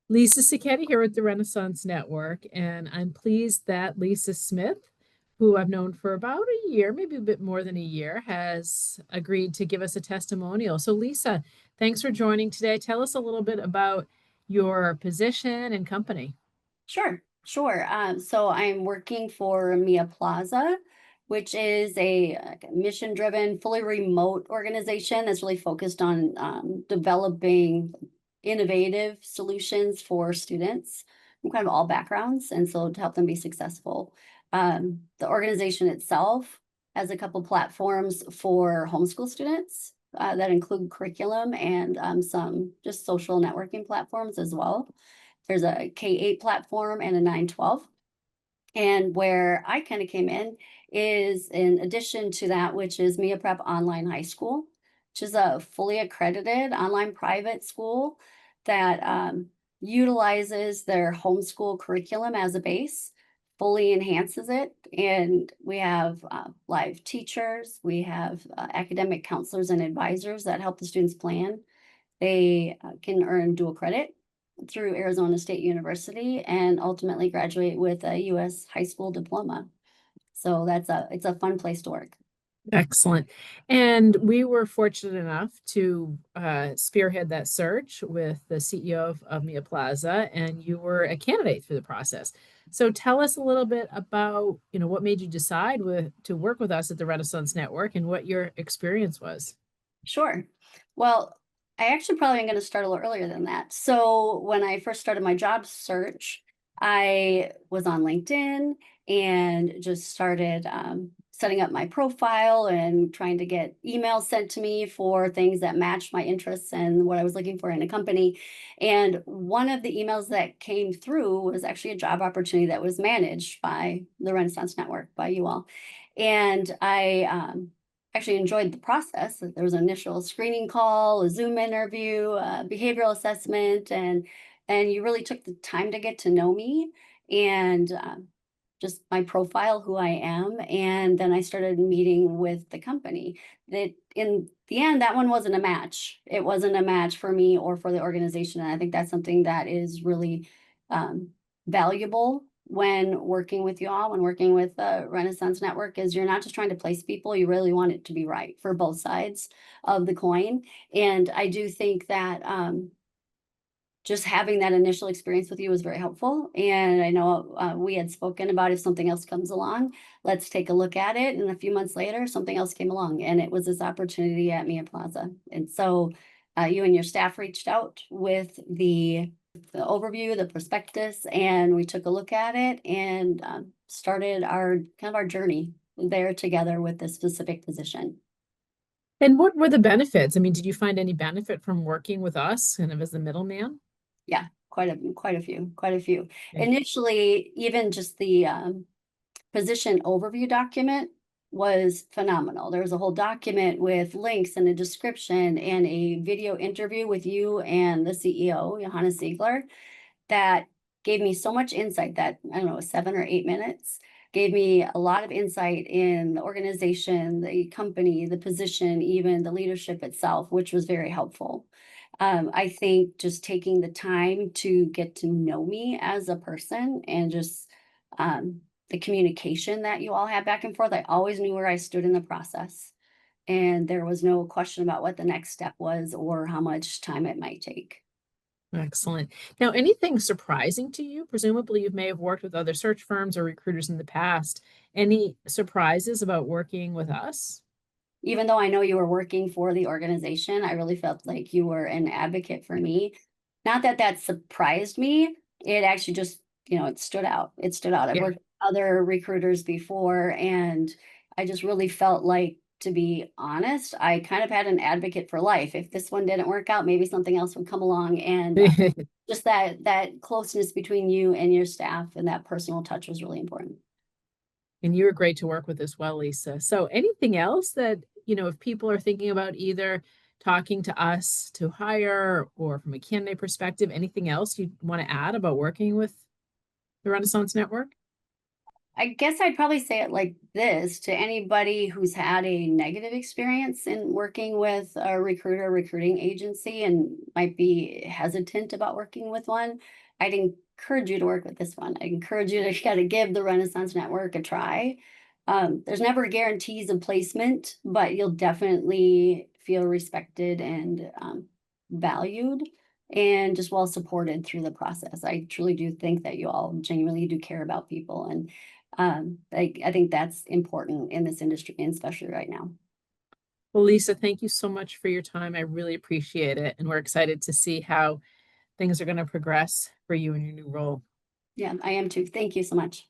Lisa Sacchetti here with the Renaissance Network, and I'm pleased that Lisa Smith, who I've known for about a year, maybe a bit more than a year, has agreed to give us a testimonial. So, Lisa, thanks for joining today. Tell us a little bit about your position and company. Sure. So I'm working for Miaplaza, which is a mission-driven, fully remote organization that's really focused on developing innovative solutions for students from kind of all backgrounds, and so to help them be successful. The organization itself has a couple platforms for homeschool students that include curriculum and some just social networking platforms as well. There's a K-8 platform and a 9-12. And where I kind of came in is in addition to that, which is Mia Prep Online High School, which is a fully accredited online private school that utilizes their homeschool curriculum as a base, fully enhances it. And we have live teachers, we have academic counselors and advisors that help the students plan. They can earn dual credit through Arizona State University and ultimately graduate with a U.S. high school diploma. So it's a fun place to work. Excellent. And we were fortunate enough to spearhead that search with the CEO of Miaplaza, and you were a candidate through the process. So tell us a little bit about, what made you decide to work with us at the Renaissance Network and what your experience was. Sure. Well, I actually probably am going to start a little earlier than that. So when I first started my job search, I was on LinkedIn and just started setting up my profile and trying to get emails sent to me for things that matched my interests and what I was looking for in a company. And one of the emails that came through was actually a job opportunity that was managed by the Renaissance Network, by you all. And I actually enjoyed the process. There was an initial screening call, a Zoom interview, a behavioral assessment, and you really took the time to get to know me and just my profile, who I am. And then I started meeting with the company. That in the end, that one wasn't a match. It wasn't a match for me or for the organization. And I think that's something that is really valuable when working with you all, when working with the Renaissance Network, is you're not just trying to place people, you really want it to be right for both sides of the coin. And I do think that just having that initial experience with you was very helpful. And I know we had spoken about if something else comes along, let's take a look at it. And a few months later, something else came along, and it was this opportunity at Miaplaza. And so you and your staff reached out with the overview, the prospectus, and we took a look at it and started our kind of our journey there together with this specific position. And what were the benefits? I mean, did you find any benefit from working with us kind of as the middleman? Yeah, quite a few. Okay. Initially, even just the position overview document was phenomenal. There was a whole document with links and a description and a video interview with you and the CEO, Johanna Ziegler, that gave me so much insight that, I don't know, 7 or 8 minutes gave me a lot of insight in the organization, the company, the position, even the leadership itself, which was very helpful. I think just taking the time to get to know me as a person and just the communication that you all had back and forth, I always knew where I stood in the process. And there was no question about what the next step was or how much time it might take. Excellent. Now, anything surprising to you? Presumably, you may have worked with other search firms or recruiters in the past. Any surprises about working with us? Even though I know you were working for the organization, I really felt like you were an advocate for me. Not that that surprised me. It actually just, it stood out. It stood out. I've Yeah. worked with other recruiters before, and I just really felt like, to be honest, I kind of had an advocate for life. If this one didn't work out, maybe something else would come along. And just that closeness between you and your staff and that personal touch was really important. And you were great to work with as well, Lisa. So, anything else that, if people are thinking about either talking to us to hire or from a candidate perspective, anything else you'd want to add about working with the Renaissance Network? I guess I'd probably say it like this to anybody who's had a negative experience in working with a recruiter, recruiting agency, and might be hesitant about working with one. I'd encourage you to work with this one. I encourage you to kind of give the Renaissance Network a try. There's never guarantees of placement, but you'll definitely feel respected and valued and just well supported through the process. I truly do think that you all genuinely do care about people, and I think that's important in this industry, and especially right now. Well, Lisa, thank you so much for your time. I really appreciate it. And we're excited to see how things are going to progress for you in your new role. Yeah, I am too. Thank you so much.